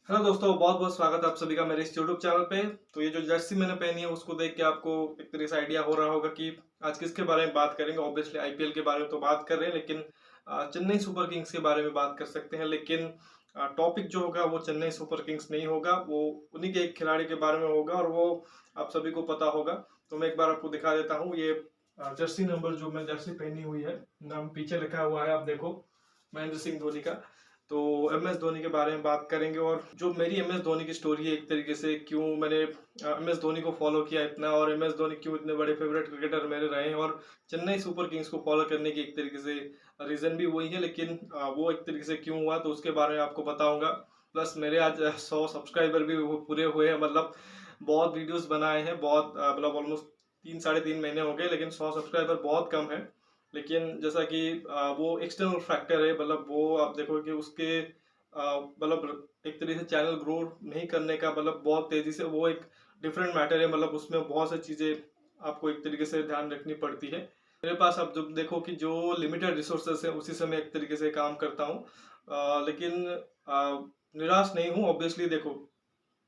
Hello दोस्तों, बहुत बहुत स्वागत है आप सभी का मेरे इस यूट्यूब चैनल पे। तो ये जो जर्सी मैंने पहनी है उसको देख के आपको एक तरीके से आइडिया हो रहा होगा कि आज किसके बारे में बात करेंगे। ऑब्वियसली आईपीएल के बारे में तो बात कर रहे हैं, लेकिन चेन्नई सुपर किंग्स के बारे में बात कर सकते हैं। लेकिन टॉपिक जो होगा वो चेन्नई सुपर किंग्स नहीं होगा, वो उन्हीं के एक खिलाड़ी के बारे में होगा और वो आप सभी को पता होगा। तो मैं एक बार आपको दिखा देता हूँ। ये जर्सी नंबर जो मैं जर्सी पहनी हुई है, नाम पीछे लिखा हुआ है, आप देखो, महेंद्र सिंह धोनी का। तो एम एस धोनी के बारे में बात करेंगे और जो मेरी एम एस धोनी की स्टोरी है, एक तरीके से क्यों मैंने एम एस धोनी को फॉलो किया इतना, और एम एस धोनी क्यों इतने बड़े फेवरेट क्रिकेटर मेरे रहे हैं, और चेन्नई सुपर किंग्स को फॉलो करने की एक तरीके से रीजन भी वही है। लेकिन वो एक तरीके से क्यों हुआ तो उसके बारे में आपको बताऊंगा। प्लस मेरे आज 100 सब्सक्राइबर भी पूरे हुए हैं। मतलब बहुत वीडियोस बनाए हैं, बहुत मतलब ऑलमोस्ट 3 साढ़े 3 महीने हो गए, लेकिन 100 सब्सक्राइबर बहुत कम है। लेकिन जैसा कि वो एक्सटर्नल फैक्टर है, मतलब वो आप देखो कि उसके मतलब एक तरीके से चैनल ग्रो नहीं करने का, मतलब बहुत तेजी से, वो एक डिफरेंट मैटर है। मतलब उसमें बहुत सी चीजें आपको एक तरीके से ध्यान रखनी पड़ती है। मेरे पास अब जब देखो कि जो लिमिटेड रिसोर्सेस है उसी से मैं एक तरीके से काम करता हूँ। लेकिन निराश नहीं हूँ। ऑब्वियसली देखो,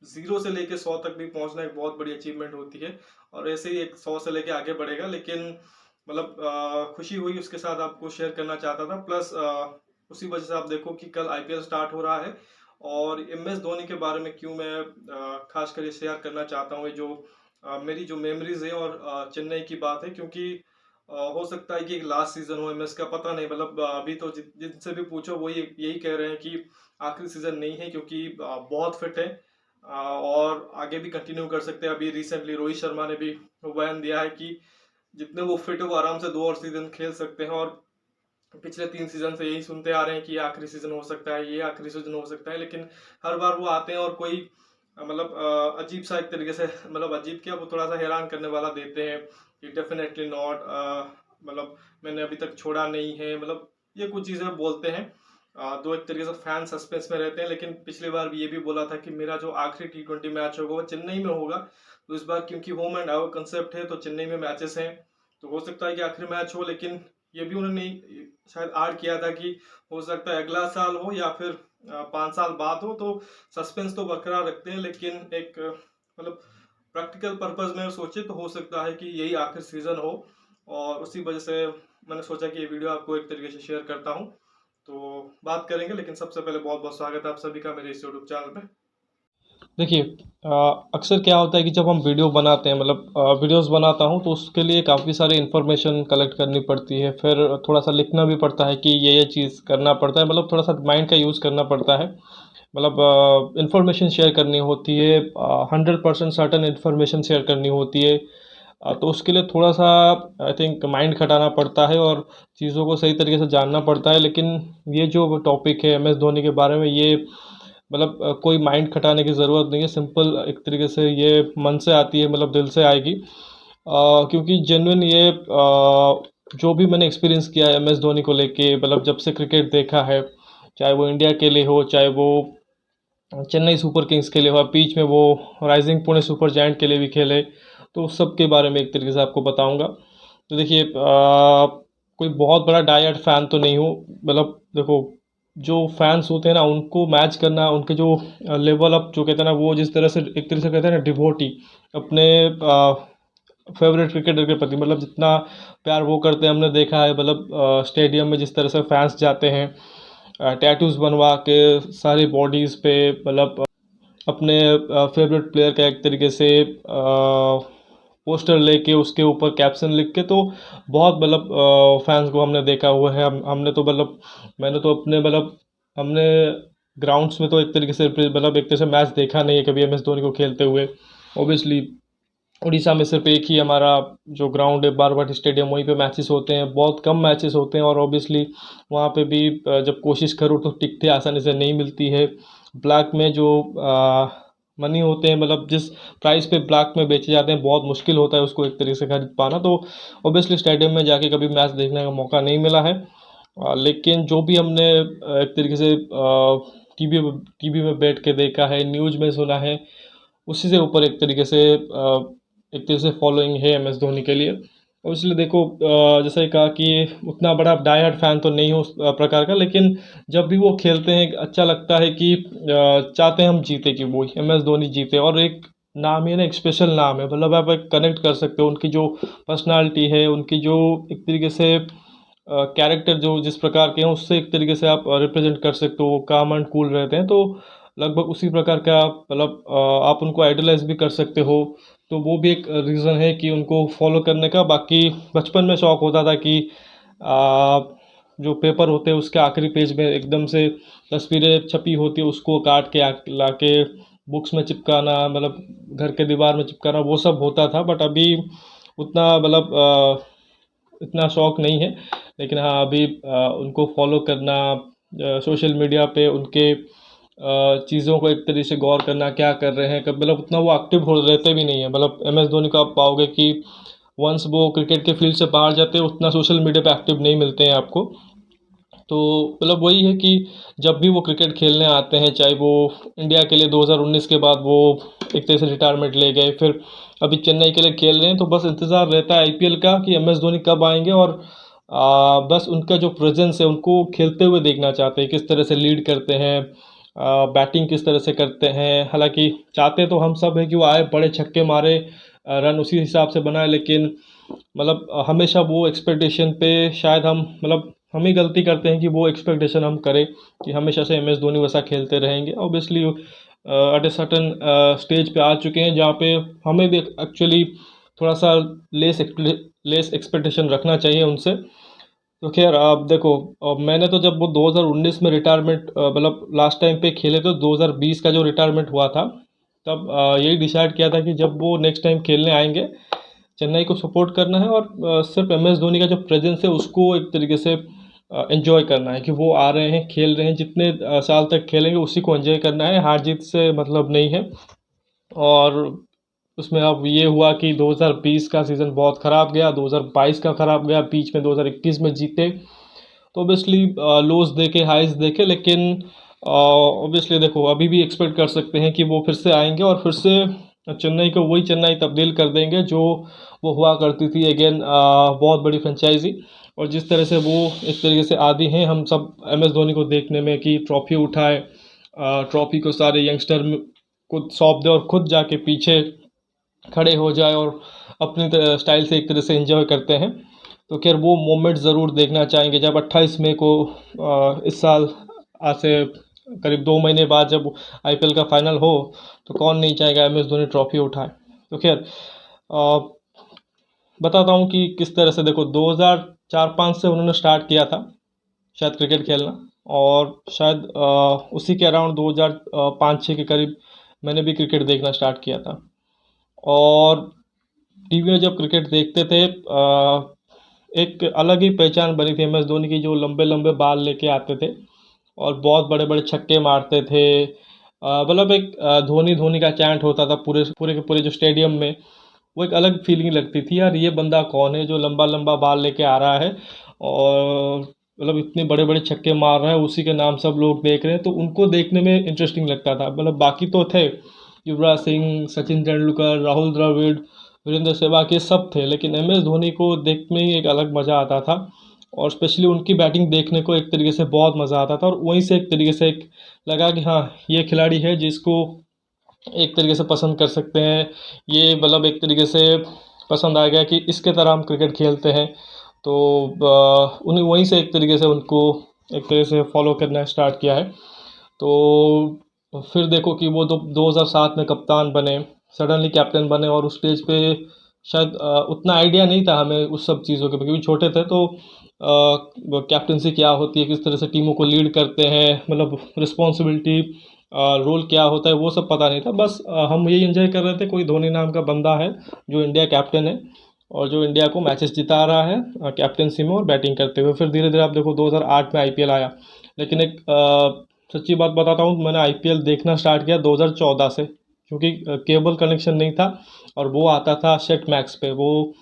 0 से लेके 100 तक भी पहुंचना एक बहुत बड़ी अचीवमेंट होती है, और ऐसे ही एक 100 से लेके आगे बढ़ेगा। लेकिन मतलब खुशी हुई उसके साथ आपको शेयर करना चाहता था। प्लस उसी वजह से आप देखो कि कल आईपीएल स्टार्ट हो रहा है, और एम एस धोनी के बारे में क्यों मैं खास कर शेयर करना चाहता हूँ। ये जो मेरी जो मेमोरीज है और चेन्नई की बात है, क्योंकि हो सकता है कि एक लास्ट सीजन हो एम एस का, पता नहीं। मतलब अभी तो जिनसे भी पूछो वो यही कह रहे हैं कि आखिरी सीजन नहीं है, क्योंकि बहुत फिट है और आगे भी कंटिन्यू कर सकते हैं। अभी रिसेंटली रोहित शर्मा ने भी बयान दिया है कि जितने वो फिट है वो आराम से 2 और सीजन खेल सकते हैं। और पिछले 3 सीजन से यही सुनते आ रहे हैं कि ये आखिरी सीजन हो सकता है, ये आखिरी सीजन हो सकता है। लेकिन हर बार वो आते हैं और कोई मतलब अजीब सा एक तरीके से, मतलब अजीब क्या, वो थोड़ा सा हैरान करने वाला देते हैं कि डेफिनेटली नॉट, मतलब मैंने अभी तक छोड़ा नहीं है, मतलब ये कुछ चीजें बोलते हैं। दो एक तरीके से फैन सस्पेंस में रहते हैं। लेकिन पिछली बार भी ये भी बोला था कि मेरा जो आखिरी T20 मैच होगा वो चेन्नई में होगा। तो इस बार क्योंकि होम एंड अवे कंसेप्ट है तो चेन्नई में मैचेस हैं, तो हो सकता है कि आखिरी मैच हो। लेकिन ये भी उन्होंने शायद ऐड किया था कि हो सकता है अगला साल हो या फिर 5 साल बाद हो। तो सस्पेंस तो बरकरार रखते हैं, लेकिन एक मतलब प्रैक्टिकल पर्पज में सोचे तो हो सकता है कि यही आखिरी सीजन हो। और उसी वजह से मैंने सोचा कि ये वीडियो आपको एक तरीके से शेयर करता हूँ। तो बात करेंगे, लेकिन सबसे पहले बहुत बहुत स्वागत है आप सभी का मेरे इस यूट्यूब चैनल पे। देखिए, अक्सर क्या होता है कि जब हम वीडियो बनाते हैं, मतलब वीडियोस बनाता हूँ तो उसके लिए काफ़ी सारी इन्फॉर्मेशन कलेक्ट करनी पड़ती है। फिर थोड़ा सा लिखना भी पड़ता है कि ये चीज़ करना पड़ता है, मतलब थोड़ा सा माइंड का यूज़ करना पड़ता है। मतलब इन्फॉर्मेशन शेयर करनी होती है, 100% सर्टन इन्फॉर्मेशन शेयर करनी होती है। तो उसके लिए थोड़ा सा आई थिंक माइंड खटाना पड़ता है और चीज़ों को सही तरीके से जानना पड़ता है। लेकिन ये जो टॉपिक है एम एस धोनी के बारे में, ये मतलब कोई माइंड खटाने की ज़रूरत नहीं है। सिंपल एक तरीके से ये मन से आती है, मतलब दिल से आएगी। क्योंकि जेन्युइन ये जो भी मैंने एक्सपीरियंस किया है एम एस धोनी को लेके, मतलब जब से क्रिकेट देखा है, चाहे वो इंडिया के लिए हो, चाहे वो चेन्नई सुपर किंग्स के लिए हो, बीच में वो राइजिंग पुणे सुपर जायंट के लिए भी खेले, तो उस सब के बारे में एक तरीके से आपको बताऊंगा। तो देखिए, कोई बहुत बड़ा डायट फैन तो नहीं हूँ। मतलब देखो, जो फैंस होते हैं ना, उनको मैच करना, उनके जो लेवल अप जो कहते हैं ना, वो जिस तरह से एक तरह से कहते हैं ना, डिवोटी अपने फेवरेट क्रिकेटर के प्रति, मतलब जितना प्यार वो करते हैं, हमने देखा है। मतलब स्टेडियम में जिस तरह से फैंस जाते हैं, टैटूज बनवा के सारी बॉडीज़ पे, मतलब अपने फेवरेट प्लेयर का एक तरीके से पोस्टर लेके उसके ऊपर कैप्शन लिख के, तो बहुत मतलब फैंस को हमने देखा हुआ है। हमने तो मतलब मैंने तो अपने मतलब हमने ग्राउंड्स में तो एक तरीके से, मतलब एक तरह से मैच देखा नहीं है कभी एम एस धोनी को खेलते हुए। ओबियसली उड़ीसा में सिर्फ एक ही हमारा जो ग्राउंड है, बारवाटी स्टेडियम, वहीं पे मैचेस होते हैं, बहुत कम मैचेस होते हैं। और ऑब्वियसली वहाँ पे भी जब कोशिश करो तो टिकटें आसानी से नहीं मिलती है। ब्लैक में जो मनी होते हैं, मतलब जिस प्राइस पे ब्लैक में बेचे जाते हैं, बहुत मुश्किल होता है उसको एक तरीके से खरीद पाना। तो ऑब्वियसली स्टेडियम में जाके कभी मैच देखने का मौका नहीं मिला है। लेकिन जो भी हमने एक तरीके से टीवी टीवी में बैठ के देखा है, न्यूज़ में सुना है, उसी से ऊपर एक तरीके से एक तरह से फॉलोइंग है एम एस धोनी के लिए। इसलिए देखो, जैसे कहा कि उतना बड़ा डाई हार्ड फैन तो नहीं हूँ उस प्रकार का, लेकिन जब भी वो खेलते हैं अच्छा लगता है कि चाहते हैं हम जीते, कि वो एम एस धोनी जीते। और एक नाम है ना, एक स्पेशल नाम है, मतलब आप एक कनेक्ट कर सकते हो उनकी जो पर्सनालिटी है, उनकी जो एक तरीके से कैरेक्टर जो जिस प्रकार के हैं, उससे एक तरीके से आप रिप्रेजेंट कर सकते हो। वो काम एंड कूल रहते हैं, तो लगभग उसी प्रकार का मतलब आप उनको आइडलाइज भी कर सकते हो। तो वो भी एक रीज़न है कि उनको फॉलो करने का। बाकी बचपन में शौक होता था कि आ, जो पेपर होते हैं उसके आखिरी पेज में एकदम से तस्वीरें छपी होती है, उसको काट के ला के बुक्स में चिपकाना, मतलब घर के दीवार में चिपकाना, वो सब होता था। बट अभी उतना मतलब इतना शौक नहीं है। लेकिन हाँ, अभी उनको फॉलो करना, सोशल मीडिया पे उनके चीज़ों को एक तरीके से गौर करना, क्या कर रहे हैं, कब मतलब उतना वो एक्टिव हो रहते भी नहीं है। मतलब एम एस धोनी को आप पाओगे कि वंस वो क्रिकेट के फील्ड से बाहर जाते हैं, उतना सोशल मीडिया पे एक्टिव नहीं मिलते हैं आपको। तो मतलब वही है कि जब भी वो क्रिकेट खेलने आते हैं, चाहे वो इंडिया के लिए 2019 के बाद वो एक तरह से रिटायरमेंट ले गए, फिर अभी चेन्नई के लिए खेल रहे हैं, तो बस इंतज़ार रहता है आईपीएल का कि एम एस धोनी कब आएंगे। और बस उनका जो प्रेजेंस है, उनको खेलते हुए देखना चाहते हैं, किस तरह से लीड करते हैं, बैटिंग किस तरह से करते हैं। हालांकि चाहते तो हम सब है कि वो आए, बड़े छक्के मारे, रन उसी हिसाब से बनाए, लेकिन मतलब हमेशा वो एक्सपेक्टेशन पे शायद हम ही गलती करते हैं कि वो एक्सपेक्टेशन हम करें कि हमेशा से एम एस धोनी वैसा खेलते रहेंगे। Obviously at a certain stage पे आ चुके हैं जहाँ पे हमें भी एक्चुअली थोड़ा सा लेस लेस एक्सपेक्टेशन रखना चाहिए उनसे। तो खैर आप देखो, मैंने तो जब वो 2019 में रिटायरमेंट मतलब लास्ट टाइम पे खेले, तो 2020 का जो रिटायरमेंट हुआ था, तब यही डिसाइड किया था कि जब वो नेक्स्ट टाइम खेलने आएंगे, चेन्नई को सपोर्ट करना है। और सिर्फ एम एस धोनी का जो प्रेजेंस है उसको एक तरीके से एंजॉय करना है, कि वो आ रहे हैं, खेल रहे हैं, जितने साल तक खेलेंगे उसी को एंजॉय करना है, हार जीत से मतलब नहीं है। और उसमें अब ये हुआ कि 2020 का सीज़न बहुत ख़राब गया, 2022 का ख़राब गया, बीच में 2021 में जीते। तो ऑब्वियसली लोज देखे, हाइज देखे, लेकिन ऑब्वियसली देखो, अभी भी एक्सपेक्ट कर सकते हैं कि वो फिर से आएंगे और फिर से चेन्नई को वही चेन्नई तब्दील कर देंगे जो वो हुआ करती थी। अगेन बहुत बड़ी फ्रेंचाइजी, और जिस तरह से वो एक तरीके से आदी हैं हम सब एम एस धोनी को देखने में, कि ट्रॉफी उठाए, ट्रॉफी को सारे यंगस्टर को सौंप दे और खुद जाके पीछे खड़े हो जाए और अपनी स्टाइल से एक तरह से एंजॉय करते हैं। तो खैर वो मोमेंट ज़रूर देखना चाहेंगे जब 28 मई को इस साल, आज से करीब 2 महीने बाद, जब आईपीएल का फाइनल हो, तो कौन नहीं चाहेगा एम एस धोनी ट्रॉफी उठाए। तो खैर बताता हूँ कि किस तरह से देखो, 2004-05 से उन्होंने स्टार्ट किया था शायद क्रिकेट खेलना, और शायद उसी के अराउंड 2005-06 के करीब मैंने भी क्रिकेट देखना स्टार्ट किया था। और टीवी में जब क्रिकेट देखते थे, एक अलग ही पहचान बनी थी एम एस धोनी की, जो लंबे लंबे बाल लेके आते थे और बहुत बड़े बड़े छक्के मारते थे। मतलब एक धोनी धोनी का चैंट होता था पूरे पूरे के पूरे जो स्टेडियम में। वो एक अलग फीलिंग लगती थी, यार ये बंदा कौन है जो लंबा लंबा बाल लेके आ रहा है, और मतलब इतने बड़े बड़े छक्के मार रहा है, उसी के नाम सब लोग देख रहे हैं। तो उनको देखने में इंटरेस्टिंग लगता था। मतलब बाकी तो थे, युवराज सिंह, सचिन तेंदुलकर, राहुल द्रविड़, वीरेंद्र सहवाग, ये सब थे, लेकिन एम एस धोनी को देखने ही एक अलग मज़ा आता था। और स्पेशली उनकी बैटिंग देखने को एक तरीके से बहुत मज़ा आता था। और वहीं से एक तरीके से एक लगा कि हाँ, ये खिलाड़ी है जिसको एक तरीके से पसंद कर सकते हैं। ये मतलब एक तरीके से पसंद आ गया कि इसके तरह हम क्रिकेट खेलते हैं। तो उन्हें वहीं से एक तरीके से उनको एक तरीके से फॉलो करना स्टार्ट किया है। तो फिर देखो कि वो 2007 में कप्तान बने, सडनली कैप्टन बने, और उस स्टेज पे शायद उतना आइडिया नहीं था हमें उस सब चीज़ों के, क्योंकि छोटे थे। तो कैप्टनसी क्या होती है, किस तरह से टीमों को लीड करते हैं, मतलब रिस्पॉन्सिबिलिटी, रोल क्या होता है, वो सब पता नहीं था। बस हम यही एंजॉय कर रहे थे, कोई धोनी नाम का बंदा है जो इंडिया कैप्टन है और जो इंडिया को मैचेस जिता रहा है कैप्टनसी में और बैटिंग करते हुए। फिर धीरे धीरे आप देखो 2008 में आईपीएल आया। लेकिन एक सच्ची बात बताता हूँ, मैंने आईपीएल देखना स्टार्ट किया 2014 से, क्योंकि केबल कनेक्शन नहीं था और वो आता था सेट मैक्स पे। वो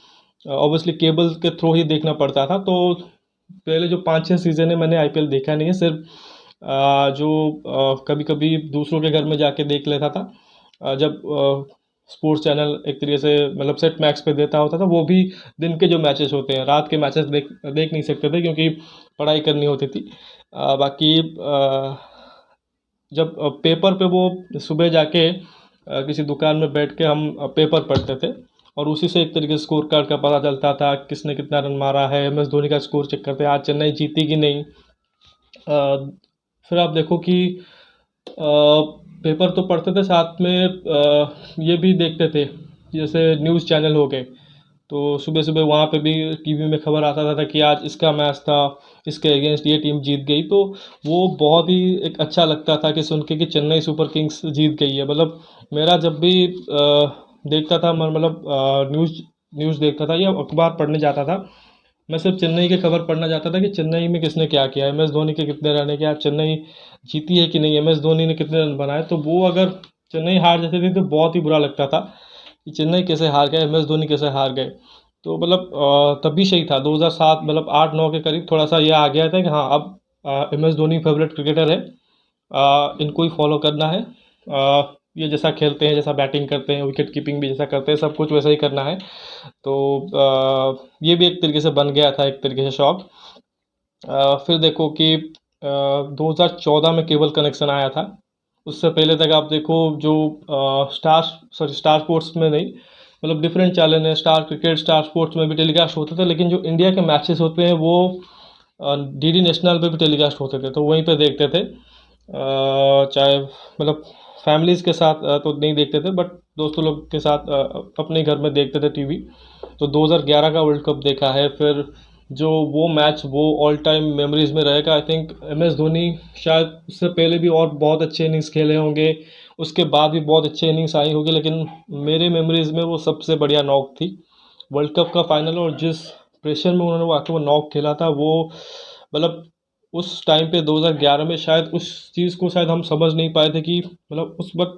ऑब्वियसली केबल के थ्रू ही देखना पड़ता था। तो पहले जो 5-6 सीज़न है मैंने आईपीएल देखा नहीं है, सिर्फ जो कभी कभी दूसरों के घर में जाके देख लेता था। जब स्पोर्ट्स चैनल एक तरीके से मतलब सेट मैक्स पे देता होता था, वो भी दिन के जो मैचेस होते हैं, रात के मैचेस देख नहीं सकते थे क्योंकि पढ़ाई करनी होती थी। बाकी जब पेपर पे वो सुबह जाके किसी दुकान में बैठ के हम पेपर पढ़ते थे, और उसी से एक तरीके से स्कोर कार्ड का पता चलता था किसने कितना रन मारा है, एम एस धोनी का स्कोर चेक करते हैं आज चेन्नई जीती कि नहीं। फिर आप देखो कि पेपर तो पढ़ते थे, साथ में ये भी देखते थे जैसे न्यूज़ चैनल हो गए, तो सुबह सुबह वहाँ पे भी टीवी में खबर आता था कि आज इसका मैच था, इसके अगेंस्ट ये टीम जीत गई। तो वो बहुत ही एक अच्छा लगता था कि सुन के कि चेन्नई सुपर किंग्स जीत गई है। मतलब मेरा जब भी देखता था मतलब न्यूज़ न्यूज़ देखता था या अखबार पढ़ने जाता था, मैं सिर्फ चेन्नई की खबर पढ़ना चाहता था कि चेन्नई में किसने क्या किया, एम एस धोनी के कितने रन है, क्या चेन्नई जीती है कि नहीं, एम एस धोनी ने कितने रन बनाए। तो वो अगर चेन्नई हार जाती थी तो बहुत ही बुरा लगता था कि चेन्नई कैसे हार गए, एम एस धोनी कैसे हार गए। तो मतलब तब भी सही था 2007 मतलब 8-9 के करीब थोड़ा सा ये आ गया था कि हाँ अब M S Dhoni favourite cricketer है, इनको ही फॉलो करना है। ये जैसा खेलते हैं, जैसा बैटिंग करते हैं, विकेट कीपिंग भी जैसा करते हैं, सब कुछ वैसा ही करना है। तो ये भी एक तरीके से बन गया था एक तरीके से शौक। फिर देखो कि 2014 में केबल कनेक्शन आया था। उससे पहले तक आप देखो जो स्टार स्पोर्ट्स में नहीं, मतलब डिफरेंट चैनल है, स्टार क्रिकेट, स्टार स्पोर्ट्स में भी टेलीकास्ट होते थे, लेकिन जो इंडिया के मैचेस होते हैं वो डीडी नेशनल पे भी टेलीकास्ट होते थे, तो वहीं पे देखते थे। चाहे मतलब फैमिलीज़ के साथ तो नहीं देखते थे, बट दोस्तों लोग के साथ अपने घर में देखते थे टीवी। तो 2011 का वर्ल्ड कप देखा है। फिर जो वो मैच वो ऑल टाइम मेमोरीज में रहेगा। I think M S Dhoni शायद उससे पहले भी और बहुत अच्छे इनिंग्स खेले होंगे, उसके बाद भी बहुत अच्छे इनिंग्स आई होगी, लेकिन मेरे मेमोरीज में वो सबसे बढ़िया नॉक थी। वर्ल्ड कप का फाइनल और जिस प्रेशर में उन्होंने वो आके वो नॉक खेला था, वो मतलब उस टाइम पे 2011 में शायद उस चीज़ को शायद हम समझ नहीं पाए थे कि मतलब उस वक्त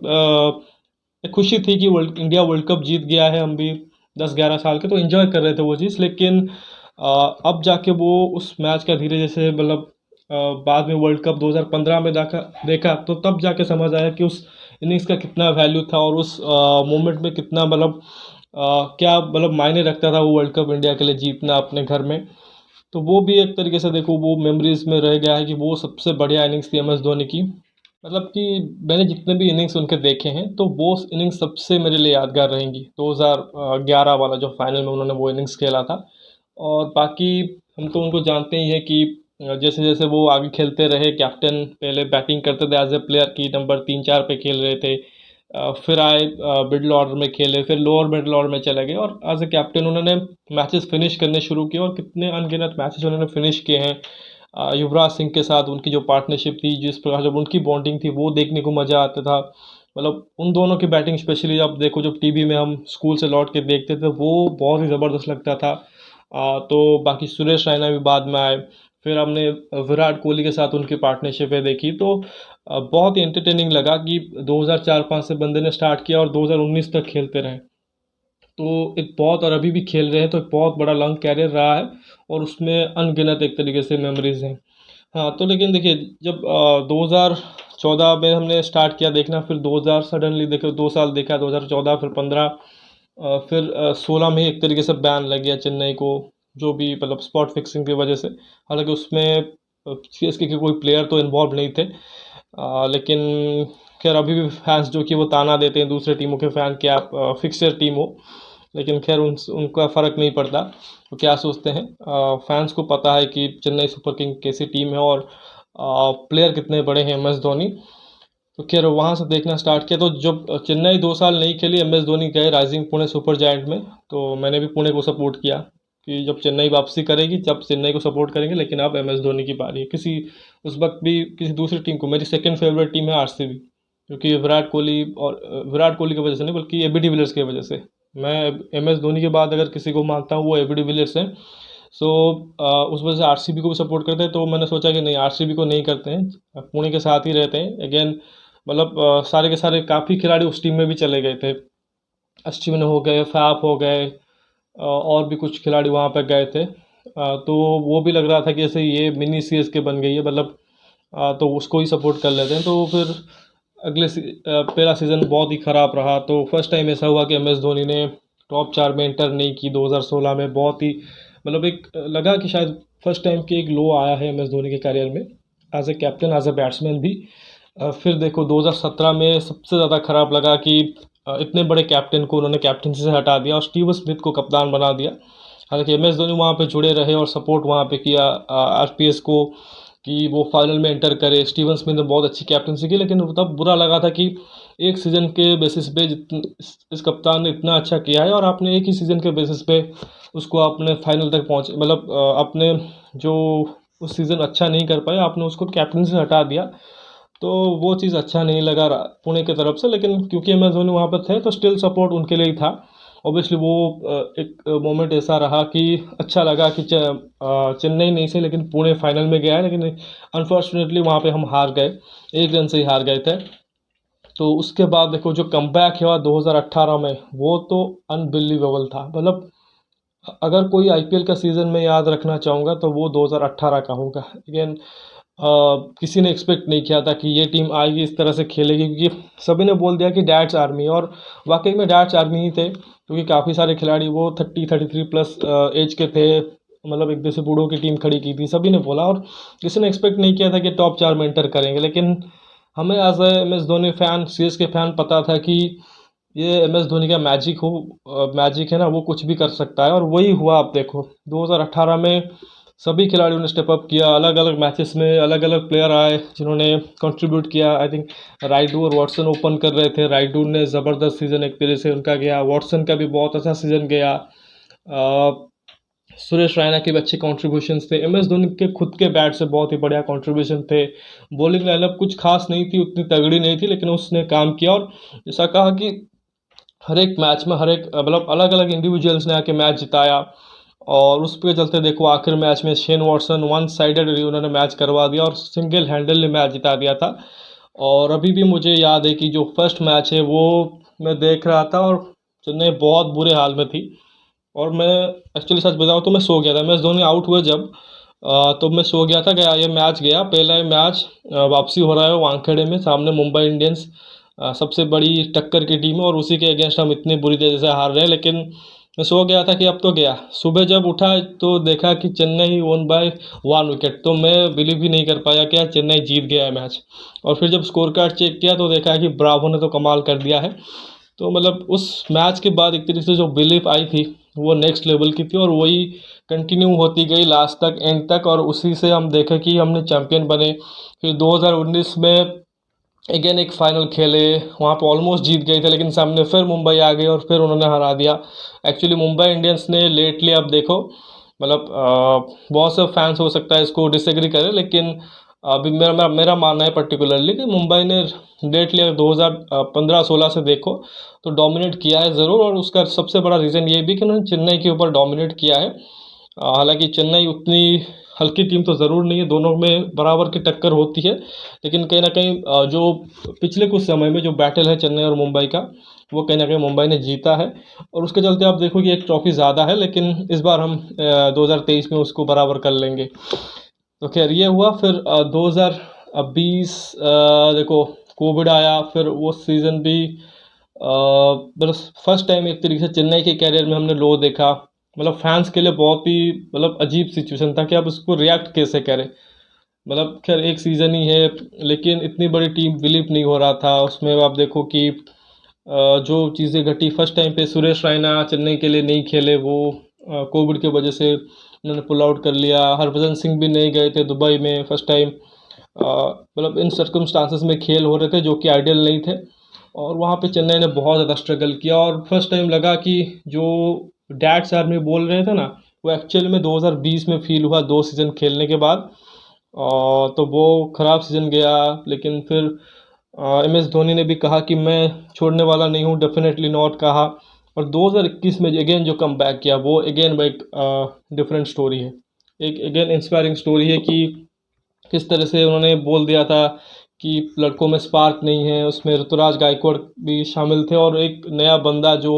एक खुशी थी कि इंडिया वर्ल्ड कप जीत गया है, हम भी 10-11 साल के तो एंजॉय कर रहे थे वो चीज़। लेकिन अब जाके वो उस मैच का धीरे जैसे मतलब बाद में वर्ल्ड कप 2015 में देखा देखा तो तब जाके समझ आया कि उस इनिंग्स का कितना वैल्यू था, और उस मोमेंट में कितना मतलब क्या मतलब मायने रखता था वो वर्ल्ड कप इंडिया के लिए जीतना अपने घर में। तो वो भी एक तरीके से देखो वो मेमोरीज में रह गया है कि वो सबसे बढ़िया इनिंग्स थी एम एस धोनी की। मतलब कि मैंने जितने भी इनिंग्स उनके देखे हैं तो वो इनिंग्स सबसे मेरे लिए यादगार रहेंगी। 2011 वाला जो फाइनल में उन्होंने वो इनिंग्स खेला था। और बाकी हम तो उनको जानते ही हैं कि जैसे जैसे वो आगे खेलते रहे, कैप्टन पहले बैटिंग करते थे एज ए प्लेयर की नंबर 3-4 पे खेल रहे थे, फिर आए मिडल ऑर्डर में खेले, फिर लोअर मिडल ऑर्डर में चले गए, और एज ए कैप्टन उन्होंने मैचेस फिनिश करने शुरू किए, और कितने अनगिनत मैचेस उन्होंने फिनिश किए हैं। युवराज सिंह के साथ उनकी जो पार्टनरशिप थी, जिस प्रकार जब उनकी बॉन्डिंग थी वो देखने को मज़ा आता था। मतलब उन दोनों की बैटिंग स्पेशली आप देखो, जब टीवी में हम स्कूल से लौट के देखते थे वो बहुत ही ज़बरदस्त लगता था। तो बाकी सुरेश रैना भी बाद में आए। फिर हमने विराट कोहली के साथ उनकी पार्टनरशिपें देखी, तो बहुत ही एंटरटेनिंग लगा कि 2004-05 से बंदे ने स्टार्ट किया और 2019 तक खेलते रहे। तो एक बहुत, और अभी भी खेल रहे हैं, तो एक बहुत बड़ा लॉन्ग कैरियर रहा है, और उसमें अनगिनत एक तरीके से मेमोरीज हैं। हाँ, तो लेकिन देखिए जब 2014 में हमने स्टार्ट किया देखना, फिर 2000 सडनली देखो 2 साल देखा, 2014 फिर 15, फिर 16 में एक तरीके से बैन लग गया चेन्नई को, जो भी मतलब स्पॉट फिक्सिंग की वजह से। हालांकि उसमें सीएसके के कोई प्लेयर तो इन्वॉल्व नहीं थे, लेकिन खैर अभी भी फैंस जो कि वो ताना देते हैं दूसरे टीमों के फैन कि आप फिक्सर टीम हो, लेकिन खैर उनका फ़र्क नहीं पड़ता। वो क्या सोचते हैं, फैंस को पता है कि चेन्नई सुपर किंग कैसी टीम है, और प्लेयर कितने बड़े हैं एम एस धोनी। तो खैर वहाँ से देखना स्टार्ट किया, तो जब चेन्नई 2 साल नहीं खेली, एम एस धोनी गए राइजिंग पुणे सुपर जायंट में, तो मैंने भी पुणे को सपोर्ट किया कि जब चेन्नई वापसी करेगी तब चेन्नई को सपोर्ट करेंगे, लेकिन अब एम एस धोनी की बारी है। किसी उस वक्त भी किसी दूसरी टीम को, मेरी सेकंड फेवरेट टीम है आरसीबी, क्योंकि विराट कोहली, और विराट कोहली की वजह से नहीं बल्कि एबी डिविलियर्स की वजह से। मैं एम एस धोनी के बाद अगर किसी को मानता हूँ वो एबी डिविलियर्स हैं। सो उस वजह से आरसीबी को भी सपोर्ट करते हैं, तो मैंने सोचा कि नहीं, आरसीबी को नहीं करते हैं, पुणे के साथ ही रहते हैं अगेन। मतलब सारे के सारे काफ़ी खिलाड़ी उस टीम में भी चले गए थे, अश्विन हो गए, फैफ हो गए, और भी कुछ खिलाड़ी वहाँ पर गए थे। तो वो भी लग रहा था कि जैसे ये मिनी सीएसके बन गई है, मतलब तो उसको ही सपोर्ट कर लेते हैं। तो फिर पहला सीज़न बहुत ही ख़राब रहा। तो फर्स्ट टाइम ऐसा हुआ कि MS धोनी ने टॉप 4 में एंटर नहीं की 2016 में। बहुत ही मतलब एक लगा कि शायद फर्स्ट टाइम कि एक लो आया है MS धोनी के करियर में, as a captain, as a batsman भी। फिर देखो 2017 में सबसे ज़्यादा ख़राब लगा कि इतने बड़े कैप्टन को उन्होंने कैप्टनसी से हटा दिया और स्टीव स्मिथ को कप्तान बना दिया। हालांकि MS धोनी वहाँ पे जुड़े रहे और सपोर्ट वहाँ पे किया RPS को कि वो फाइनल में एंटर करे। स्टीवन स्मिथ ने बहुत अच्छी कैप्टनसी की, लेकिन तब बुरा लगा था कि एक सीज़न के बेसिस पे इस कप्तान ने इतना अच्छा किया है और आपने एक ही सीज़न के बेसिस पे उसको आपने फाइनल तक पहुँच मतलब आपने जो उस सीज़न अच्छा नहीं कर पाए, आपने उसको कैप्टनसी से हटा दिया। तो वो चीज़ अच्छा नहीं लगा पुणे की तरफ से। लेकिन क्योंकि MS धोनी वहाँ पर थे तो स्टिल सपोर्ट उनके लिए ही था। ऑब्वियसली वो एक मोमेंट ऐसा रहा कि अच्छा लगा कि चेन्नई नहीं से लेकिन पुणे फाइनल में गया है, लेकिन अनफॉर्चुनेटली वहाँ पे हम हार गए, 1 रन से ही हार गए थे। तो उसके बाद देखो जो कमबैक हुआ 2018 में, वो तो अनबिलीवेबल था। मतलब अगर कोई IPL का सीज़न में याद रखना चाहूँगा तो वो 2018 का होगा। अगेन किसी ने एक्सपेक्ट नहीं किया था कि ये टीम आएगी, इस तरह से खेलेगी, क्योंकि सभी ने बोल दिया कि डैड्स आर्मी, और वाकई में डैड्स आर्मी ही थे, क्योंकि काफ़ी सारे खिलाड़ी वो 33 प्लस एज के थे। मतलब एक जैसे बूढ़ों की टीम खड़ी की थी, सभी ने बोला, और किसी ने एक्सपेक्ट नहीं किया था कि टॉप 4 में एंटर करेंगे। लेकिन हमें as a MS Dhoni fan, CSK fan पता था कि ये MS धोनी का मैजिक है ना, वो कुछ भी कर सकता है, और वही हुआ। आप देखो 2018 में सभी खिलाड़ियों ने स्टेप अप किया, अलग अलग मैचेस में अलग अलग प्लेयर आए जिन्होंने कंट्रीब्यूट किया। आई थिंक राइडू और वॉटसन ओपन कर रहे थे। राइडू ने ज़बरदस्त सीज़न एक तरह से उनका गया, वॉटसन का भी बहुत अच्छा सीज़न गया। सुरेश रैना के भी अच्छे कॉन्ट्रीब्यूशंस थे। MS धोनी के खुद के बैट से बहुत ही बढ़िया कॉन्ट्रीब्यूशन थे। बॉलिंग लाइनअप कुछ खास नहीं थी, उतनी तगड़ी नहीं थी, लेकिन उसने काम किया। और जैसा कहा कि हर एक मैच में हर एक मतलब अलग अलग इंडिविजुअल्स ने आके मैच जिताया, और उस पे चलते देखो आखिर मैच में शेन वॉटसन वन साइडेड उन्होंने मैच करवा दिया और सिंगल हैंडल मैच जिता दिया था। और अभी भी मुझे याद है कि जो फर्स्ट मैच है वो मैं देख रहा था और चेन्नई बहुत बुरे हाल में थी, और मैं एक्चुअली सच बताऊँ तो मैं सो गया था। MS धोनी आउट हुए जब तो मैं सो गया था। गया ये मैच गया, पहला मैच वापसी हो रहा है वानखेड़े में, सामने मुंबई इंडियंस सबसे बड़ी टक्कर की टीम है, और उसी के अगेंस्ट हम इतनी बुरी तरह से हार रहे हैं। लेकिन मैं सो गया था कि अब तो गया। सुबह जब उठा तो देखा कि चेन्नई वन बाय 1 विकेट, तो मैं बिलीव ही नहीं कर पाया कि यार चेन्नई जीत गया है मैच। और फिर जब स्कोर कार्ड चेक किया तो देखा कि ब्रावो ने तो कमाल कर दिया है। तो मतलब उस मैच के बाद एक तरीके से जो बिलीफ आई थी वो नेक्स्ट लेवल की थी, और वही कंटिन्यू होती गई लास्ट तक, एंड तक, और उसी से हम देखे कि हमने चैंपियन बने। फिर 2019 में अगेन एक फाइनल खेले, वहाँ पे ऑलमोस्ट जीत गए थे, लेकिन सामने फिर मुंबई आ गई और फिर उन्होंने हरा दिया। एक्चुअली मुंबई इंडियंस ने लेटली, अब देखो मतलब बहुत से फैंस हो सकता है इसको डिसएग्री करें, लेकिन अभी मेरा मानना है पर्टिकुलरली कि मुंबई ने लेटली अगर 2015-16 से देखो तो डोमिनेट किया है ज़रूर, और उसका सबसे बड़ा रीज़न ये भी कि उन्होंने चेन्नई के ऊपर डोमिनेट किया है। हालांकि चेन्नई उतनी हल्की टीम तो ज़रूर नहीं है, दोनों में बराबर की टक्कर होती है, लेकिन कहीं ना कहीं जो पिछले कुछ समय में जो बैटल है चेन्नई और मुंबई का, वो कहीं ना कहीं मुंबई ने जीता है। और उसके चलते आप देखो कि एक ट्रॉफी ज़्यादा है, लेकिन इस बार हम 2023 में उसको बराबर कर लेंगे। तो खैर ये हुआ। फिर 2020 देखो कोविड आया, फिर वो सीज़न भी बस फर्स्ट टाइम एक तरीके से चेन्नई के कैरियर में हमने लो देखा। मतलब फैंस के लिए बहुत ही मतलब अजीब सिचुएशन था कि आप उसको रिएक्ट कैसे करें। मतलब खैर एक सीज़न ही है, लेकिन इतनी बड़ी टीम बिलीव नहीं हो रहा था उसमें। आप देखो कि जो चीज़ें घटी फर्स्ट टाइम पे, सुरेश रैना चेन्नई के लिए नहीं खेले, वो कोविड के वजह से उन्होंने पुल आउट कर लिया। हरभजन सिंह भी नहीं गए थे दुबई में फर्स्ट टाइम। मतलब इन सर्कमस्टांसेस में खेल हो रहे थे जो कि आइडियल नहीं थे, और वहाँ पे चेन्नई ने बहुत ज़्यादा स्ट्रगल किया। और फर्स्ट टाइम लगा कि जो डैड्स आर्मी बोल रहे थे ना, वो एक्चुअली में 2020 में फील हुआ 2 सीज़न खेलने के बाद। तो वो ख़राब सीज़न गया, लेकिन फिर MS धोनी ने भी कहा कि मैं छोड़ने वाला नहीं हूँ, डेफिनेटली नॉट कहा। और 2021 में अगेन जो कम बैक किया, वो अगेन एक डिफरेंट स्टोरी है, एक अगेन इंस्पायरिंग स्टोरी है कि किस तरह से उन्होंने बोल दिया था कि लड़कों में स्पार्क नहीं है। उसमें ऋतुराज गायकवाड़ भी शामिल थे, और एक नया बंदा जो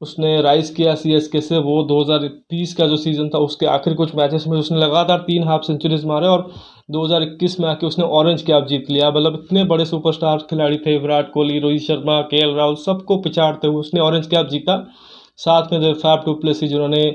उसने राइज किया CSK से, वो 2030 का जो सीज़न था उसके आखिर कुछ मैचेस में उसने लगातार 3 हाफ सेंचुरीज मारे, और 2021 में आके उसने ऑरेंज कैप जीत लिया। मतलब इतने बड़े सुपरस्टार खिलाड़ी थे, विराट कोहली, रोहित शर्मा, केएल राहुल, सबको पिछाड़ते हुए उसने ऑरेंज कैप जीता। साथ में फैफ डु प्लेसी जिन्होंने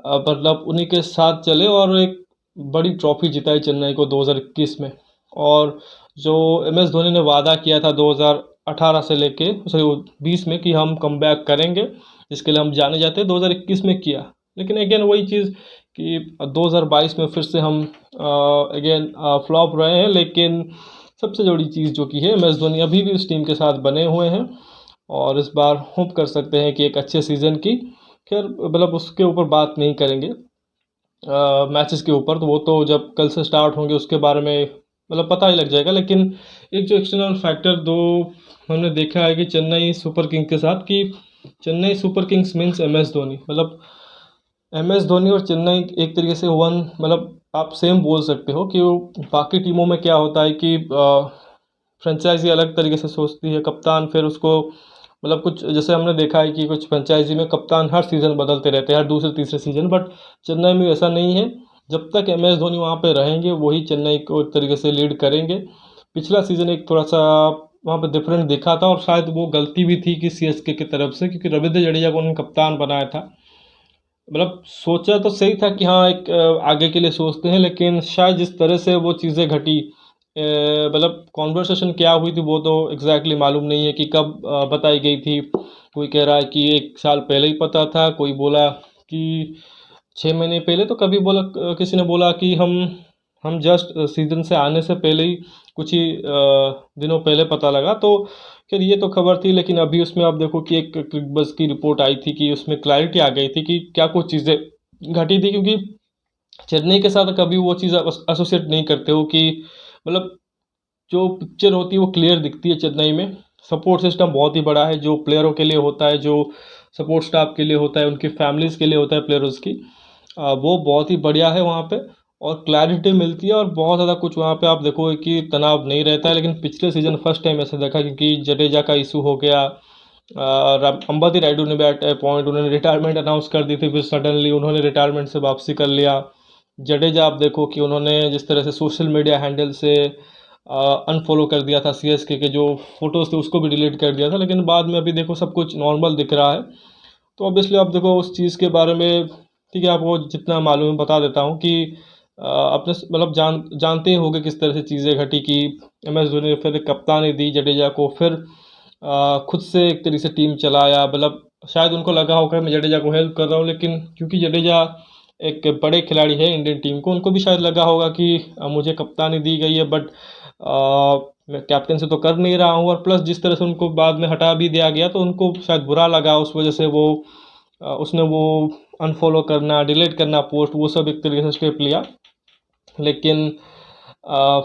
मतलब उन्हीं के साथ चले और एक बड़ी ट्रॉफी जिताई चेन्नई को 2021 में। और जो एम एस धोनी ने वादा किया था 2018 से लेके सॉरी 20 में कि हम कमबैक करेंगे, जिसके लिए हम जाने जाते हैं, 2021 में किया। लेकिन अगेन वही चीज़ कि 2022 में फिर से हम अगेन फ्लॉप रहे हैं। लेकिन सबसे बड़ी चीज़ जो की है, एम एस धोनी अभी भी उस टीम के साथ बने हुए हैं और इस बार होप कर सकते हैं कि एक अच्छे सीज़न की। खैर मतलब उसके ऊपर बात नहीं करेंगे मैचेस के ऊपर, तो वो तो जब कल से स्टार्ट होंगे उसके बारे में मतलब पता ही लग जाएगा। लेकिन एक जो एक्सटर्नल फैक्टर दो हमने देखा है कि चेन्नई सुपर किंग के साथ, कि Chennai Super Kings means M S Dhoni. मतलब एम एस धोनी और चेन्नई एक तरीके से वन मतलब आप सेम बोल सकते हो कि वो बाकी टीमों में क्या होता है कि फ्रेंचाइजी अलग तरीके से सोचती है, कप्तान फिर उसको मतलब कुछ जैसे हमने देखा है कि कुछ फ्रेंचाइजी में कप्तान हर सीज़न बदलते रहते हैं, हर दूसरे तीसरे सीज़न। बट चेन्नई में ऐसा नहीं है, जब तक एम एस धोनी वहाँ पे रहेंगे वही चेन्नई को एक तरीके से लीड करेंगे। पिछला सीज़न एक थोड़ा सा वहाँ पे डिफरेंट दिखा था और शायद वो गलती भी थी कि सीएसके की तरफ से, क्योंकि रविंद्र जडेजा को उन्होंने कप्तान बनाया था। मतलब सोचा तो सही था कि हाँ एक आगे के लिए सोचते हैं, लेकिन शायद जिस तरह से वो चीज़ें घटी मतलब कॉन्वर्सेशन क्या हुई थी वो तो एग्जैक्टली मालूम नहीं है कि कब बताई गई थी। कोई कह रहा है कि 1 साल पहले ही पता था, कोई बोला कि 6 महीने पहले, तो कभी बोला किसी ने बोला कि हम जस्ट सीज़न से आने से पहले ही कुछ ही दिनों पहले पता लगा। तो खैर ये तो खबर थी, लेकिन अभी उसमें आप देखो कि एक क्लिकबज़ की रिपोर्ट आई थी कि उसमें क्लैरिटी आ गई थी कि क्या कुछ चीज़ें घटी थी। क्योंकि चेन्नई के साथ कभी वो चीज़ एसोसिएट नहीं करते हो कि मतलब जो पिक्चर होती है वो क्लियर दिखती है चेन्नई में। सपोर्ट सिस्टम बहुत ही बड़ा है, जो प्लेयरों के लिए होता है, जो सपोर्ट स्टाफ के लिए होता है, उनकी फैमिलीज़ के लिए होता है प्लेयर्स की, वो बहुत ही बढ़िया है वहाँ पे। और क्लैरिटी मिलती है और बहुत ज़्यादा कुछ वहाँ पे आप देखोगे कि तनाव नहीं रहता है। लेकिन पिछले सीज़न फर्स्ट टाइम ऐसा देखा, क्योंकि जडेजा का इशू हो गया, अंबाती रायडू ने भी एट ए पॉइंट उन्होंने रिटायरमेंट अनाउंस कर दी थी, फिर सडनली उन्होंने रिटायरमेंट से वापसी कर लिया। जडेजा आप देखो कि उन्होंने जिस तरह से सोशल मीडिया हैंडल से अनफॉलो कर दिया था सीएसके के जो फोटोज़ थे उसको भी डिलीट कर दिया था, लेकिन बाद में अभी देखो सब कुछ नॉर्मल दिख रहा है। तो ऑब्वियसली आप देखो उस चीज़ के बारे में, ठीक है, आपको जितना मालूम है बता देता हूँ कि अपने मतलब जानते ही होंगे किस तरह से चीज़ें घटी कि एम एस धोनी ने फिर कप्तानी दी जडेजा को, फिर खुद से एक तरीके से टीम चलाया। मतलब शायद उनको लगा होगा मैं जडेजा को हेल्प कर रहा हूँ, लेकिन क्योंकि जडेजा एक बड़े खिलाड़ी है इंडियन टीम को, उनको भी शायद लगा होगा कि मुझे कप्तानी दी गई है, बट मैं कैप्टन से तो कर नहीं रहा हूँ। और प्लस जिस तरह से उनको बाद में हटा भी दिया गया तो उनको शायद बुरा लगा, उस वजह से वो उसने वो अनफॉलो करना, डिलीट करना पोस्ट, वो सब एक तरीके से स्टेप लिया। लेकिन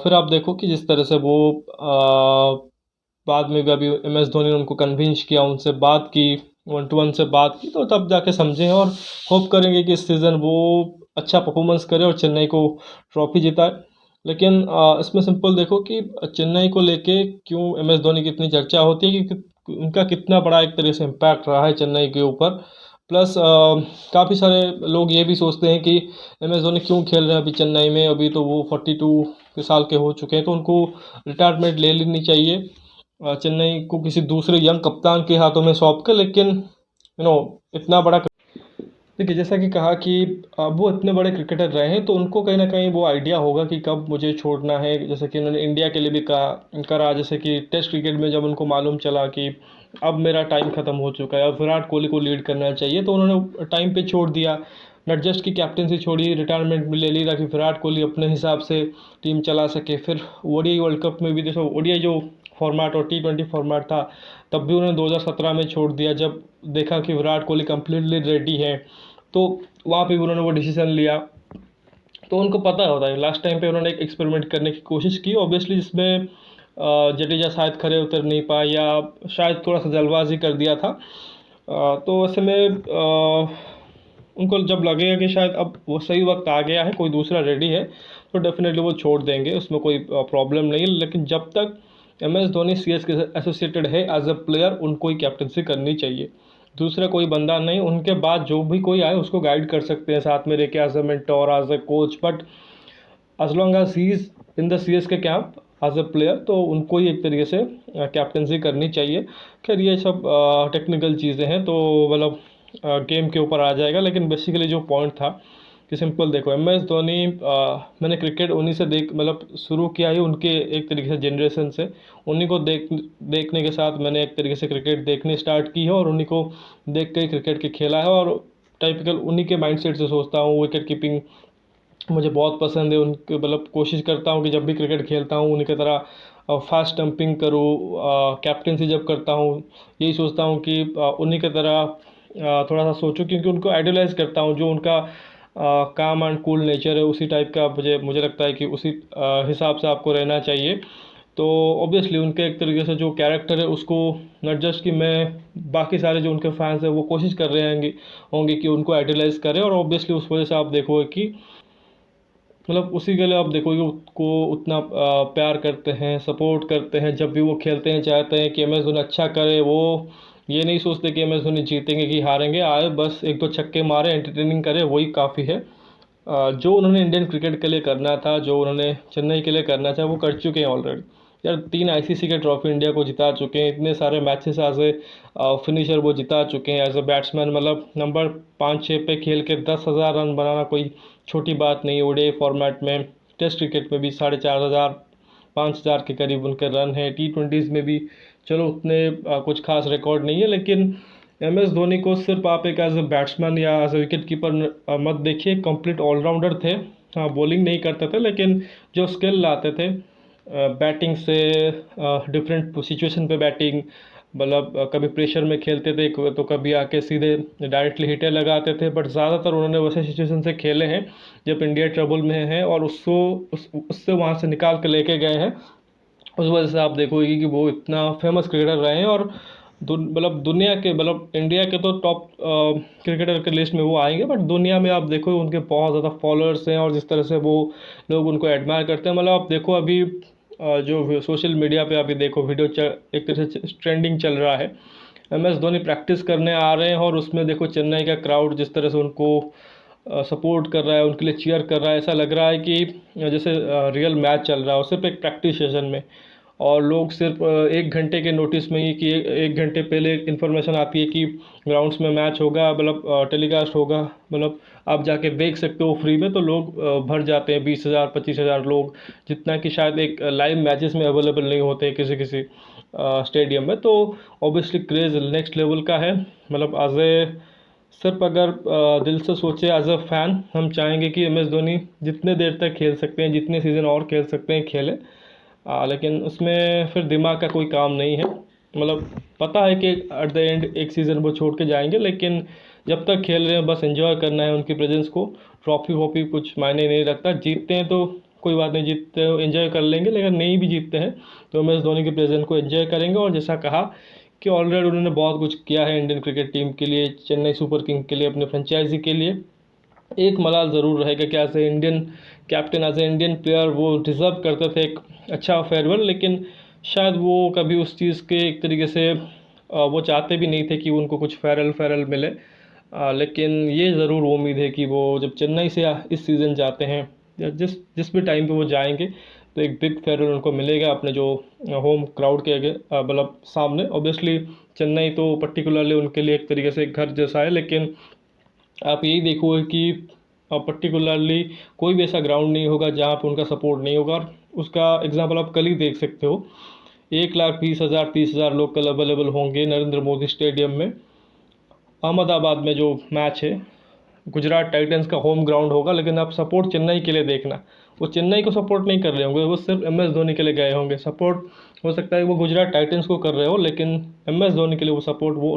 फिर आप देखो कि जिस तरह से वो बाद में भी अभी एम एस धोनी ने उनको कन्विंस किया, उनसे बात की, 1-to-1 से बात की, तो तब जाके समझे। और होप करेंगे कि इस सीज़न वो अच्छा परफॉर्मेंस करे और चेन्नई को ट्रॉफी जिताए। लेकिन इसमें सिंपल देखो कि चेन्नई को लेके क्यों एम एस धोनी की इतनी चर्चा होती है कि उनका कितना बड़ा एक तरह से इम्पैक्ट रहा है चेन्नई के ऊपर। प्लस काफ़ी सारे लोग ये भी सोचते हैं कि एम एस धोनी क्यों खेल रहे हैं अभी चेन्नई में, अभी तो वो 42 साल के हो चुके हैं, तो उनको रिटायरमेंट ले लेनी चाहिए, चेन्नई को किसी दूसरे यंग कप्तान के हाथों में सौंप कर। लेकिन इतना बड़ा देखिए, जैसा कि कहा कि अब वो इतने बड़े क्रिकेटर रहे हैं तो उनको कहीं ना कहीं वो आइडिया होगा कि कब मुझे छोड़ना है। जैसे कि उन्होंने इंडिया के लिए भी करा, जैसे कि टेस्ट क्रिकेट में जब उनको मालूम चला कि अब मेरा टाइम ख़त्म हो चुका है, अब विराट कोहली को लीड करना चाहिए, तो उन्होंने टाइम पे छोड़ दिया। नॉट जस्ट की कैप्टनसी छोड़ी, रिटायरमेंट भी ले ली ताकि विराट कोहली अपने हिसाब से टीम चला सके। फिर ओडीआई वर्ल्ड कप में भी देखो, ओडीआई जो फॉर्मेट और T20 फॉर्मेट था तब भी उन्होंने 2017 में छोड़ दिया, जब देखा कि विराट कोहली कम्प्लीटली रेडी है, तो वहाँ पे भी उन्होंने वो डिसीज़न लिया। तो उनको पता होता है, लास्ट टाइम पे उन्होंने एक एक्सपेरिमेंट करने की कोशिश की ऑब्वियसली, जिसमें जडेजा शायद खड़े उतर नहीं पाए या शायद थोड़ा सा जल्दबाजी कर दिया था। तो ऐसे में उनको जब लगेगा कि शायद अब वो सही वक्त आ गया है, कोई दूसरा रेडी है, तो डेफिनेटली वो छोड़ देंगे, उसमें कोई प्रॉब्लम नहीं है। लेकिन जब तक M S Dhoni C S K associated है एज अ प्लेयर, उनको ही कैप्टनसी करनी चाहिए, दूसरा कोई बंदा नहीं। उनके बाद जो भी कोई आए उसको गाइड कर सकते हैं साथ में रह के as a mentor, as a coach, but as long as he is in the CSK camp as a player, तो उनको ही एक तरीके से कैप्टनसी करनी चाहिए। खैर ये सब टेक्निकल चीज़ें हैं, तो मतलब गेम के ऊपर आ जाएगा। लेकिन बेसिकली जो पॉइंट था कि सिंपल देखो, MS धोनी मैंने क्रिकेट उन्हीं से मतलब शुरू किया ही उनके एक तरीके से जनरेशन से। उन्हीं को देखने के साथ मैंने एक तरीके से क्रिकेट देखनी स्टार्ट की है, और उन्हीं को देख के ही क्रिकेट के खेला है। और टाइपिकल उन्हीं के माइंडसेट से सोचता हूँ। विकेट कीपिंग मुझे बहुत पसंद है उनके, मतलब कोशिश करता हूँ कि जब भी क्रिकेट खेलता हूँ उन्हीं की तरह फास्ट स्टंपिंग करूँ। कैप्टनसी जब करता हूँ यही सोचता हूँ कि उन्हीं की तरह थोड़ा सा सोचूं, क्योंकि उनको आइडलाइज करता हूँ। जो उनका काम एंड कूल नेचर है उसी टाइप का मुझे लगता है कि उसी हिसाब से आपको रहना चाहिए। तो ऑब्वियसली उनके एक तरीके से जो कैरेक्टर है उसको, नॉट जस्ट कि मैं, बाकी सारे जो उनके फैंस हैं वो कोशिश कर रहे होंगे कि उनको आइडलाइज करें। और ऑब्वियसली उस वजह से आप देखोगे कि मतलब उसी के लिए आप देखोगे उसको उतना प्यार करते हैं, सपोर्ट करते हैं। जब भी वो खेलते हैं चाहते हैं कि MS धोनी अच्छा करे। वो ये नहीं सोचते कि MS धोनी जीतेंगे कि हारेंगे, आए बस एक दो छक्के मारे, एंटरटेनिंग करे, वही काफ़ी है। जो उन्होंने इंडियन क्रिकेट के लिए करना था, जो उन्होंने चेन्नई के लिए करना था, वो कर चुके हैं ऑलरेडी। यार 3 ICC के ट्रॉफी इंडिया को जिता चुके हैं, इतने सारे मैचेस एज ए फिनिशर वो जिता चुके हैं, एज ए बैट्समैन। मतलब नंबर 5-6 पे खेल के 10,000 रन बनाना कोई छोटी बात नहीं। ODI फॉर्मेट में, टेस्ट क्रिकेट में भी 4,500 5,000 के करीब उनके रन हैं। T20s में भी चलो उतने कुछ खास रिकॉर्ड नहीं है, लेकिन MS धोनी को सिर्फ आप एक एज ए बैट्समैन या एज ए विकेट कीपर मत देखिए, कंप्लीट ऑलराउंडर थे। हाँ, बॉलिंग नहीं करते थे, लेकिन जो स्किल लाते थे बैटिंग से, डिफरेंट सिचुएशन पे बैटिंग, मतलब कभी प्रेशर में खेलते थे तो कभी आके सीधे डायरेक्टली हिटर लगाते थे। बट ज़्यादातर उन्होंने वैसे सिचुएशन से खेले हैं जब इंडिया ट्रबल में है, और उससे वहाँ से निकाल के लेके गए हैं। उस वजह से आप देखोगे कि वो इतना फेमस क्रिकेटर रहे हैं। और मतलब दुनिया के, मतलब इंडिया के तो टॉप क्रिकेटर के लिस्ट में वो आएंगे, बट दुनिया में आप देखो उनके बहुत ज़्यादा फॉलोअर्स हैं, और जिस तरह से वो लोग उनको एडमायर करते हैं। मतलब आप देखो अभी जो सोशल मीडिया पे अभी देखो वीडियो एक तरह से ट्रेंडिंग चल रहा है। MS धोनी प्रैक्टिस करने आ रहे हैं, और उसमें देखो चेन्नई का क्राउड जिस तरह से उनको सपोर्ट कर रहा है, उनके लिए चीयर कर रहा है। ऐसा लग रहा है कि जैसे रियल मैच चल रहा है, और सिर्फ एक प्रैक्टिस सेशन में। और लोग सिर्फ 1 घंटे के नोटिस में ही, कि 1 घंटे पहले इन्फॉर्मेशन आती है कि ग्राउंड्स में मैच होगा, मतलब टेलीकास्ट होगा, मतलब आप जाके देख सकते हो फ्री में। तो लोग भर जाते हैं, 20,000 25,000 लोग, जितना कि शायद एक लाइव मैचेस में अवेलेबल नहीं होते हैं किसी किसी स्टेडियम में। तो ऑब्वियसली क्रेज़ नेक्स्ट लेवल का है। मतलब एज ए, सिर्फ अगर दिल से सोचे एज अ फ़ैन, हम चाहेंगे कि MS धोनी जितने देर तक खेल सकते हैं, जितने सीज़न और खेल सकते हैं खेले। लेकिन उसमें फिर दिमाग का कोई काम नहीं है। मतलब पता है कि एट द एंड एक सीज़न वो छोड़ के जाएंगे, लेकिन जब तक खेल रहे हैं बस एंजॉय करना है उनकी प्रेजेंस को। ट्रॉफी वॉफी कुछ मायने नहीं रखता। जीतते हैं तो कोई बात नहीं, जीतते हो एंजॉय कर लेंगे, लेकिन नहीं भी जीतते हैं तो MS धोनी की प्रेजेंस को एंजॉय करेंगे। और जैसा कहा कि ऑलरेडी उन्होंने बहुत कुछ किया है इंडियन क्रिकेट टीम के लिए, चेन्नई सुपर किंग के लिए, अपने फ्रेंचाइजी के लिए। एक मलाल ज़रूर रहेगा कि as a Indian captain, as a Indian player वो डिज़र्व करते थे एक अच्छा फेयरवेल। लेकिन शायद वो कभी उस चीज़ के एक तरीके से वो चाहते भी नहीं थे कि उनको कुछ फेयरवेल मिले। लेकिन ये ज़रूर उम्मीद है कि वो जब चेन्नई से इस सीज़न जाते हैं, या जिस जिस भी टाइम पे वो जाएंगे, तो एक बिग फेयरवेल उनको मिलेगा अपने जो होम क्राउड के आगे, मतलब सामने। ऑब्वियसली चेन्नई तो पर्टिकुलरली उनके लिए एक तरीके से एक घर जैसा है, लेकिन आप यही देखोगे कि पर्टिकुलरली कोई भी ऐसा ग्राउंड नहीं होगा जहाँ पे उनका सपोर्ट नहीं होगा। और उसका एग्जांपल आप कल ही देख सकते हो, 1,20,000 30,000 लोग कल अवेलेबल होंगे नरेंद्र मोदी स्टेडियम में, अहमदाबाद में जो मैच है। गुजरात टाइटंस का होम ग्राउंड होगा, लेकिन आप सपोर्ट चेन्नई के लिए देखना, वो चेन्नई को सपोर्ट नहीं कर रहे होंगे, वो सिर्फ MS धोनी के लिए गए होंगे। सपोर्ट हो सकता है वो गुजरात टाइटंस को कर रहे हो, लेकिन MS धोनी के लिए वो सपोर्ट वो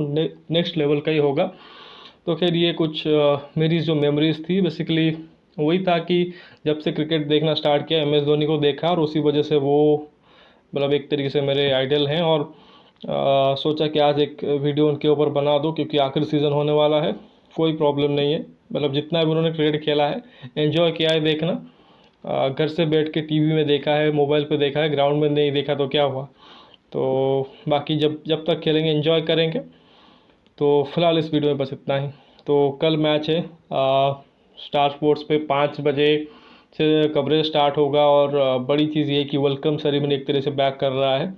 नेक्स्ट लेवल का ही होगा। तो खैर ये कुछ मेरी जो मेमोरीज़ थी, बेसिकली वही था कि जब से क्रिकेट देखना स्टार्ट किया MS धोनी को देखा, और उसी वजह से वो मतलब एक तरीके से मेरे आइडल हैं। और सोचा कि आज एक वीडियो उनके ऊपर बना दो, क्योंकि आखिरी सीज़न होने वाला है। कोई प्रॉब्लम नहीं है, मतलब जितना भी उन्होंने क्रिकेट खेला है एंजॉय किया है देखना। घर से बैठ के टीवी में देखा है, मोबाइल पे देखा है, ग्राउंड में नहीं देखा तो क्या हुआ। तो बाकी जब जब तक खेलेंगे एंजॉय करेंगे। तो फिलहाल इस वीडियो में बस इतना ही। तो कल मैच है स्टार स्पोर्ट्स पे 5 बजे से कवरेज स्टार्ट होगा। और बड़ी चीज़ ये है कि वेलकम सेरेमनी एक तरह से बैक कर रहा है।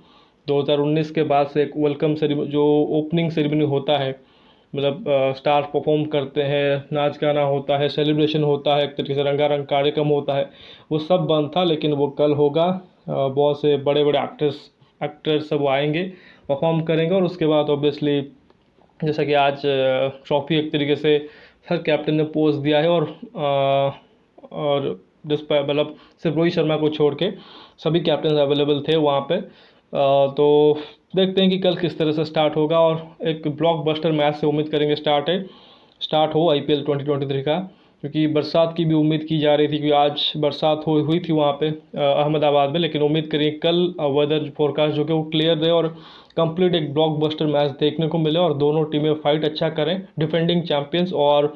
2019 के बाद से एक वेलकम सेरेमनी, जो ओपनिंग सेरेमनी होता है, मतलब स्टार परफॉर्म करते हैं, नाच गाना होता है, सेलिब्रेशन होता है, एक तरीके से रंगारंग कार्यक्रम होता है, वो सब बंद था, लेकिन वो कल होगा। बहुत से बड़े बड़े एक्टर्स सब आएंगे, परफॉर्म करेंगे। और उसके बाद ऑब्वियसली जैसा कि आज ट्रॉफी एक तरीके से हर कैप्टन ने पोज दिया है, और मतलब सिर्फ रोहित शर्मा को छोड़ के सभी कैप्टन अवेलेबल थे वहाँ पे। तो देखते हैं कि कल किस तरह से स्टार्ट होगा, और एक ब्लॉकबस्टर मैच से उम्मीद करेंगे स्टार्ट हो IPL 2023 का, क्योंकि बरसात की भी उम्मीद की जा रही थी, क्योंकि आज बरसात हुई थी वहाँ पे अहमदाबाद में। लेकिन उम्मीद करेंगे कल वेदर फोरकास्ट जो कि वो क्लियर रहे और कंप्लीट एक ब्लॉकबस्टर मैच देखने को मिले, और दोनों टीमें फाइट अच्छा करें, डिफेंडिंग चैंपियंस और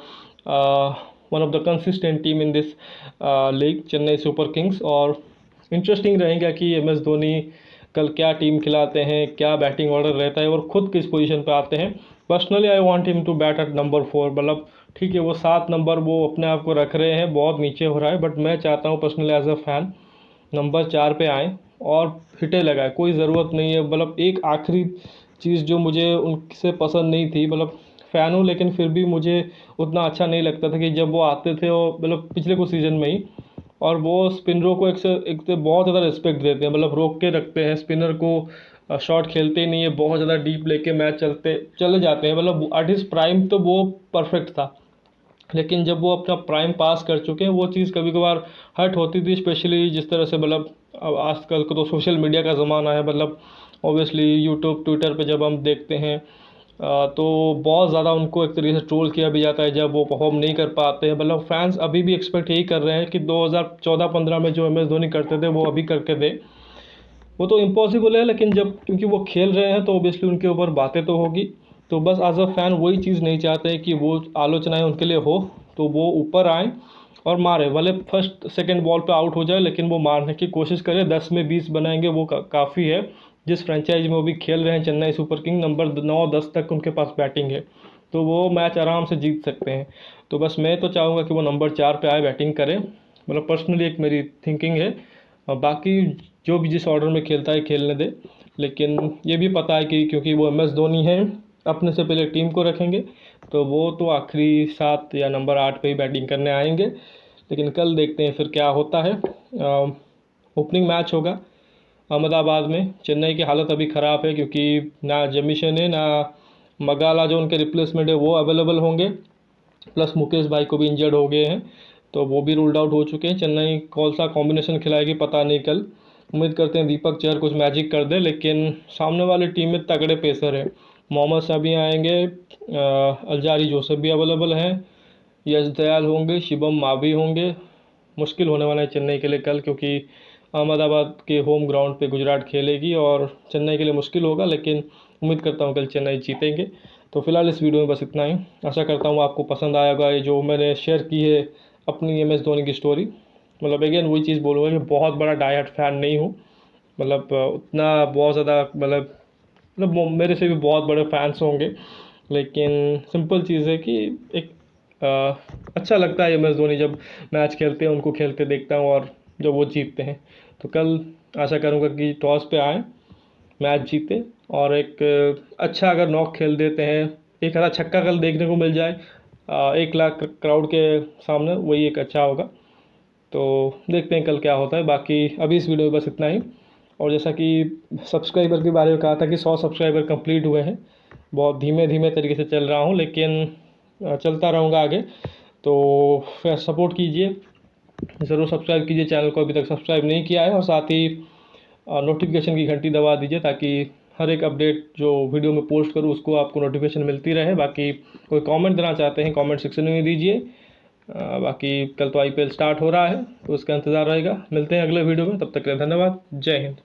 one of the consistent team in this league, Chennai Super Kings. और इंटरेस्टिंग रहेगा कि MS धोनी कल क्या टीम खिलाते हैं, क्या बैटिंग ऑर्डर रहता है, और ख़ुद किस पोजीशन पे आते हैं। Personally I want him to bat at number 4। मतलब ठीक है, वो 7 नंबर वो अपने आप को रख रहे हैं, बहुत नीचे हो रहा है, बट मैं चाहता हूँ personally as a fan number 4 पे आएँ और हिटे लगाए। कोई ज़रूरत नहीं है, मतलब एक आखिरी चीज़ जो मुझे उनसे पसंद नहीं थी, मतलब फ़ैन हूँ लेकिन फिर भी मुझे उतना अच्छा नहीं लगता था कि जब वो आते थे, और मतलब पिछले कुछ सीज़न में ही, और वो स्पिनरों को एक से बहुत ज़्यादा रिस्पेक्ट देते हैं, मतलब रोक के रखते हैं स्पिनर को, शॉट खेलते ही नहीं है, बहुत ज़्यादा डीप लेके मैच चले जाते हैं। मतलब एट हिज प्राइम तो वो परफेक्ट था, लेकिन जब वो अपना प्राइम पास कर चुके हैं, वो चीज़ कभी कभार हर्ट होती थी, स्पेशली जिस तरह से मतलब अब आजकल को तो सोशल मीडिया का ज़माना है, मतलब ऑब्वियसली यूट्यूब ट्विटर पे जब हम देखते हैं तो बहुत ज़्यादा उनको एक तरीके से ट्रोल किया भी जाता है जब वो परफॉर्म नहीं कर पाते हैं। मतलब फैंस अभी भी एक्सपेक्ट यही कर रहे हैं कि 2014-15 में जो MS धोनी करते थे वो अभी करके दे। वो तो इम्पॉसिबल है, लेकिन जब क्योंकि वो खेल रहे हैं तो ऑब्वियसली उनके ऊपर बातें तो होगी। तो बस एज अ फ़ैन वही चीज़ नहीं चाहते कि वो आलोचनाएं उनके लिए हो, तो वो ऊपर आएँ और मारे, भले फर्स्ट सेकंड बॉल पे आउट हो जाए, लेकिन वो मारने की कोशिश करें। 10 में 20 बनाएंगे वो काफ़ी है। जिस फ्रेंचाइज में वो भी खेल रहे हैं, चेन्नई सुपर किंग, नंबर 9-10 तक उनके पास बैटिंग है, तो वो मैच आराम से जीत सकते हैं। तो बस मैं तो चाहूँगा कि वो नंबर 4 पे आए, बैटिंग करें, मतलब पर्सनली एक मेरी थिंकिंग है। और बाकी जो भी जिस ऑर्डर में खेलता है खेलने दे, लेकिन ये भी पता है कि क्योंकि वो MS धोनी है, अपने से पहले टीम को रखेंगे, तो वो तो आखिरी 7 या नंबर 8 पे ही बैटिंग करने आएंगे। लेकिन कल देखते हैं फिर क्या होता है। ओपनिंग मैच होगा अहमदाबाद में। चेन्नई की हालत अभी ख़राब है, क्योंकि ना जमीशन है, ना मगाला जो उनके रिप्लेसमेंट है वो अवेलेबल होंगे, प्लस मुकेश भाई को भी इंजर्ड हो गए हैं, तो वो भी रूल्ड आउट हो चुके हैं। चेन्नई कौन सा कॉम्बिनेशन खिलाएगी पता नहीं कल। उम्मीद करते हैं दीपक चहर कुछ मैजिक कर दे, लेकिन सामने वाली टीम में तगड़े पेसर है। मोहम्मद शमी आएंगे, अल्जारी जोसेफ भी अवेलेबल हैं, यश दयाल होंगे, शिवम मावी होंगे। मुश्किल होने वाला है चेन्नई के लिए कल, क्योंकि अहमदाबाद के होम ग्राउंड पे गुजरात खेलेगी और चेन्नई के लिए मुश्किल होगा, लेकिन उम्मीद करता हूँ कल चेन्नई जीतेंगे। तो फिलहाल इस वीडियो में बस इतना ही। आशा करता हूँ आपको पसंद आया होगा ये जो मैंने शेयर की है अपनी MS धोनी की स्टोरी। मतलब अगेन वही चीज़ बोलूँगा कि बहुत बड़ा डाई हार्ड फैन नहीं हूँ, मतलब उतना बहुत ज़्यादा, मतलब मेरे से भी बहुत बड़े फैंस होंगे, लेकिन सिंपल चीज़ है कि एक अच्छा लगता है MS धोनी जब मैच खेलते हैं, उनको खेलते देखता हूँ और जब वो जीतते हैं। तो कल आशा करूँगा कि टॉस पे आए, मैच जीते, और एक अच्छा अगर नॉक खेल देते हैं, एक आधा छक्का कल देखने को मिल जाए 1 लाख क्राउड के सामने, वही एक अच्छा होगा। तो देखते हैं कल क्या होता है। बाकी अभी इस वीडियो में बस इतना ही। और जैसा कि सब्सक्राइबर के बारे में कहा था कि 100 सब्सक्राइबर कंप्लीट हुए हैं, बहुत धीमे धीमे तरीके से चल रहा हूँ, लेकिन चलता रहूँगा आगे। तो फिर सपोर्ट कीजिए, ज़रूर सब्सक्राइब कीजिए चैनल को, अभी तक सब्सक्राइब नहीं किया है, और साथ ही नोटिफिकेशन की घंटी दबा दीजिए, ताकि हर एक अपडेट जो वीडियो में पोस्ट करूँ उसको आपको नोटिफिकेशन मिलती रहे। बाकी कोई कमेंट देना चाहते हैं कमेंट सेक्शन में दीजिए। बाकी कल तो IPL स्टार्ट हो रहा है, तो उसका इंतज़ार रहेगा। मिलते हैं अगले वीडियो में, तब तक के लिए धन्यवाद। जय हिंद।